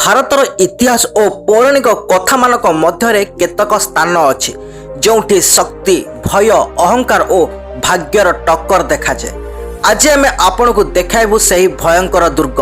ଭାରतर इतिहास और पौराणिक कथा मानक मध्य केतक स्थान अच्छी जोठी शक्ति भय अहंकार और भाग्यर टक्कर देखा जाए। आज आम आपण को देखाइबू से भयंकर दुर्ग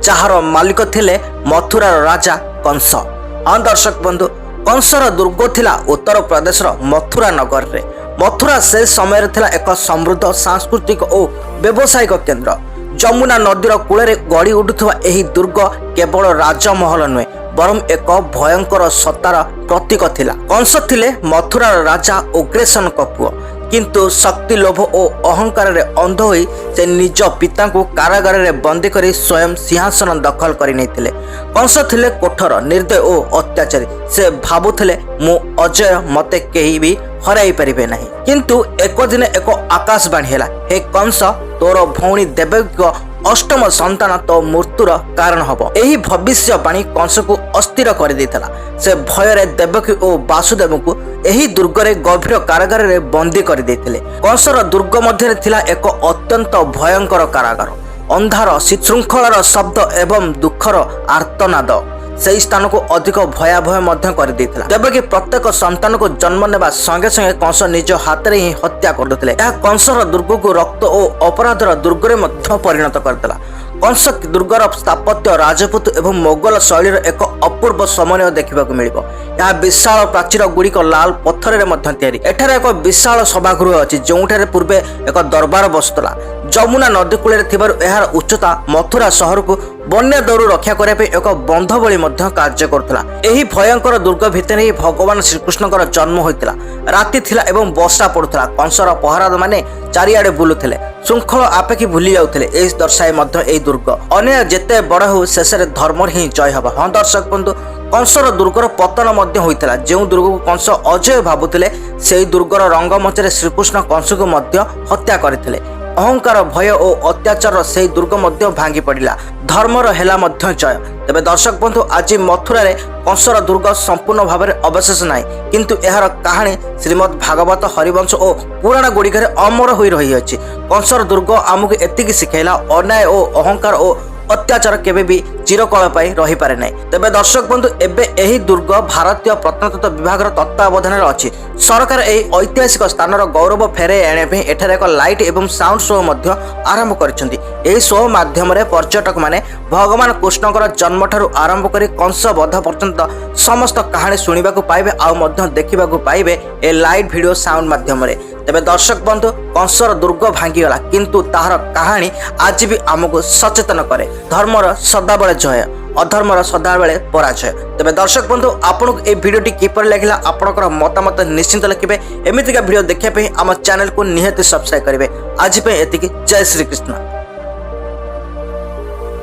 जार मालिक थिले मथुरार राजा कंस। हाँ दर्शक बंधु, कंसर दुर्ग थिला उत्तर प्रदेशर मथुरा नगर रे। मथुरा से समय थिला एक समृद्ध सांस्कृतिक और व्यावसायिक केन्द्र। जमुना नदीर कूल गड़ी उठुवा एही दुर्ग केवल राजमहल नुहे बरम एक भयंकर सत्तार प्रतीक थिला। कंस थिले मथुरार राजा उग्रेसन पुओ, किंतु शक्ति लोभ और अहंकार रे अंध होई से निज पिता को कारागार रे बंदी करी स्वयं सिंहासन दखल करि नैथिले। कंस थिले कोठर निर्दय और अत्याचारी। से भाबुथिले मु अजय मते केही भी हराई परिबे नहीं। किंतु एक दिन एक आकाशवाणी हैला, हे कंस तोर भौणी देवकी अष्टम संतान तो मृत्युर कारण हब। एही भविष्यवाणी कंस को अस्थिर कर देथिला। से भय देवकी और वासुदेव को एही दुर्ग रे गभीर कारागार रे बंदी कर देथिले। कंसर दुर्ग मध्य थिला एक अत्यंत भयंकर कारागार। अंधार श्रृंखलार शब्द एवं दुखर आर्तनाद से स्थान को अधिक भयावह मध्य कर देथिला। देवकी प्रत्येक संतान को जन्म नेबा संगे संगे कंस निज हाथ रे ही हत्या कर देथिले। यह कंसर दुर्ग को रक्त और अपराधर दुर्ग रे मध्य परिणत करदेला। कंस दुर्गर स्थापत्य राजपूत एवं मोगल शैलीर एक अपूर्व समन्वय देखा मिलिबो। यह विशाल प्राचीर गुड़िक लाल पत्थर रे मध्य तैयारी। एठारे एक विशाल सभागृह अछि जोठारे पूर्वे एक दरबार बसुतला। जमुना नदी कूल यार उच्चता मथुरा शहर को बन्या दौर रक्षा करने एक बंध भली कार्य करुला। एही भयंकर दुर्ग भितर ही भगवान श्रीकृष्णकर जन्म होता। राति थिला एवं वर्षा पड़ुला। कंसर पहरा माने चारिआडे बुलुथिले, श्रृंखल आपेक्षी भूली जाउथिले। एही दर्शाए मध्य दुर्ग अन्य जेते बड़ हो शेष धर्म ही जय हब। हाँ दर्शक बंधु, कंसर दुर्गर पतन मध्य होइतिला। जो दुर्ग को कंस अजय भाबुथिले सेही दुर्गर रंगमंच श्रीकृष्ण कंस को मध्य हत्या करथिले। अहंकार भय और अत्याचार से दुर्ग मध्य भांगी पड़ा। धर्मर हेला मध्य जय। तेबे दर्शक बंधु, आज मथुरा रे कंसर दुर्ग संपूर्ण भाव में अवशेष ना, किंतु यार कहानी श्रीमद भागवत हरिवंश और पुराण गुड़िक अमर हो रही है। कंसर दुर्ग आमको एतिकी शिखेला अन्याय और अहंकार और अत्याचार केबे भी चिरकाल रही पारे ना। तेबे दर्शक बंधु, एबे एही दुर्ग भारतीय प्रत्नतत्व विभाग तत्वावधान अच्छी। सरकार एही ऐतिहासिक स्थानर गौरव फेरे आने एठारे एक लाइट एवं साउंड शो मध्य आरंभ करिसेंती। एही शो माध्यम रे पर्यटक माने भगवान कृष्णकर जन्म ठारू आरंभ करी कंस वध पर्यंत समस्त कहानी सुनिबा को पाइबे आउ मध्य देखिबा को पाइबे ए लाइट वीडियो साउंड माध्यम रे। तेबे दर्शक बंधु, कंसर दुर्ग भांगीगला, किंतु ताहार कहानी आज भी आमको सचेतन करे। धर्मर सदाबले जय, अधर्मर सदाबले पराजय। तेबे दर्शक बंधु, आपको ए वीडियोटी किपर लगिला आपनकर मतामत निश्चिंत लिखिबे। एमितिका वीडियो देखिया पे आम चैनल को निहाती सब्सक्राइब करिवे। आज पे एतिकी। जय श्री कृष्ण।